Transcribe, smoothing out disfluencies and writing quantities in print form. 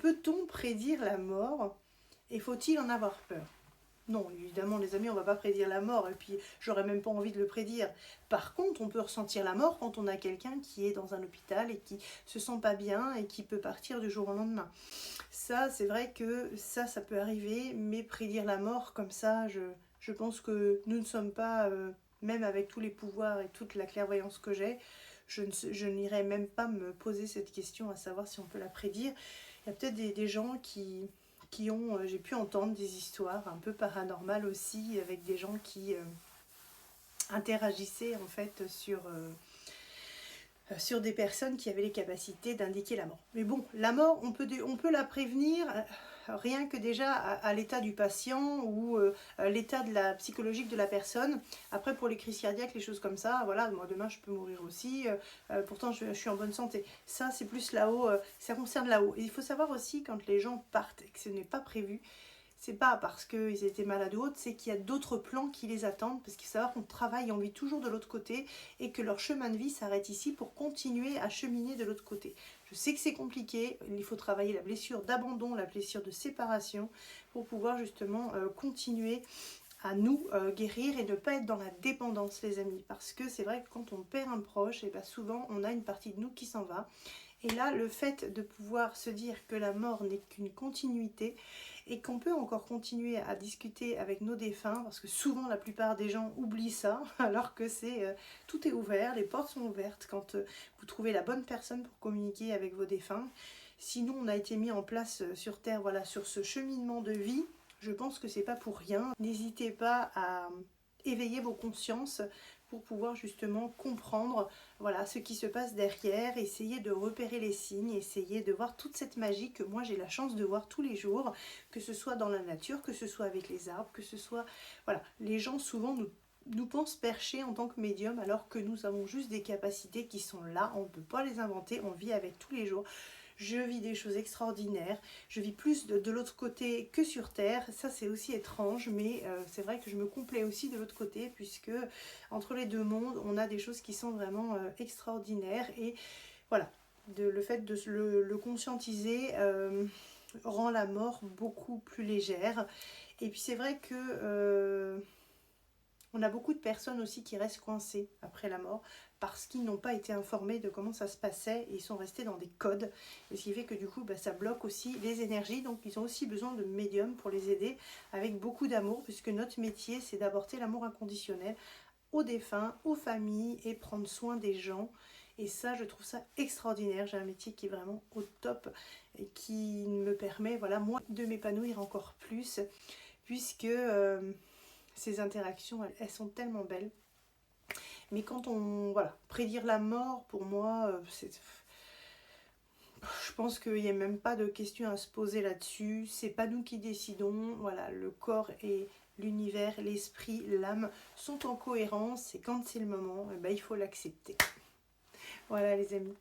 peut-on prédire la mort et faut-il en avoir peur? Non, évidemment, les amis, on ne va pas prédire la mort, et puis j'aurais même pas envie de le prédire. Par contre, on peut ressentir la mort quand on a quelqu'un qui est dans un hôpital et qui se sent pas bien et qui peut partir du jour au lendemain. Ça, c'est vrai que ça peut arriver, mais prédire la mort comme ça, je pense que nous ne sommes pas, même avec tous les pouvoirs et toute la clairvoyance que j'ai, je n'irai même pas me poser cette question à savoir si on peut la prédire. Il y a peut-être des gens qui ont, j'ai pu entendre des histoires un peu paranormales aussi, avec des gens qui interagissaient en fait sur des personnes qui avaient les capacités d'indiquer la mort. Mais bon, la mort, on peut la prévenir rien que déjà à l'état du patient ou l'état de la psychologique de la personne. Après, pour les crises cardiaques, les choses comme ça, voilà, moi demain je peux mourir aussi, pourtant je suis en bonne santé. Ça, c'est plus là-haut, ça concerne là-haut. Et il faut savoir aussi, quand les gens partent et que ce n'est pas prévu, c'est pas parce qu'ils étaient malades ou autres, c'est qu'il y a d'autres plans qui les attendent, parce qu'il faut savoir qu'on travaille et on vit toujours de l'autre côté, et que leur chemin de vie s'arrête ici pour continuer à cheminer de l'autre côté. Je sais que c'est compliqué, il faut travailler la blessure d'abandon, la blessure de séparation, pour pouvoir justement continuer à nous guérir et ne pas être dans la dépendance, les amis. Parce que c'est vrai que quand on perd un proche, et bien souvent on a une partie de nous qui s'en va. Et là, le fait de pouvoir se dire que la mort n'est qu'une continuité et qu'on peut encore continuer à discuter avec nos défunts, parce que souvent la plupart des gens oublient ça, alors que tout est ouvert, les portes sont ouvertes quand vous trouvez la bonne personne pour communiquer avec vos défunts. Sinon, on a été mis en place sur Terre, voilà, sur ce cheminement de vie. Je pense que c'est pas pour rien. N'hésitez pas à éveiller vos consciences pour pouvoir justement comprendre, voilà, ce qui se passe derrière, essayer de repérer les signes, essayer de voir toute cette magie que moi j'ai la chance de voir tous les jours, que ce soit dans la nature, que ce soit avec les arbres, que ce soit... Voilà, les gens souvent nous pensent perchés en tant que médium, alors que nous avons juste des capacités qui sont là, on ne peut pas les inventer, on vit avec tous les jours. Je vis des choses extraordinaires, je vis plus de l'autre côté que sur Terre, ça c'est aussi étrange, mais c'est vrai que je me complais aussi de l'autre côté, puisque entre les deux mondes, on a des choses qui sont vraiment extraordinaires, et voilà, le fait de le conscientiser rend la mort beaucoup plus légère. Et puis c'est vrai que on a beaucoup de personnes aussi qui restent coincées après la mort parce qu'ils n'ont pas été informés de comment ça se passait et ils sont restés dans des codes. Et ce qui fait que du coup, ça bloque aussi les énergies. Donc ils ont aussi besoin de médiums pour les aider avec beaucoup d'amour, puisque notre métier, c'est d'apporter l'amour inconditionnel aux défunts, aux familles et prendre soin des gens. Et ça, je trouve ça extraordinaire. J'ai un métier qui est vraiment au top et qui me permet, voilà, moi, de m'épanouir encore plus, puisque... ces interactions, elles sont tellement belles. Mais quand on... Voilà, prédire la mort, pour moi, je pense qu'il n'y a même pas de question à se poser là-dessus. C'est pas nous qui décidons. Voilà, le corps et l'univers, l'esprit, l'âme sont en cohérence. Et quand c'est le moment, il faut l'accepter. Voilà les amis.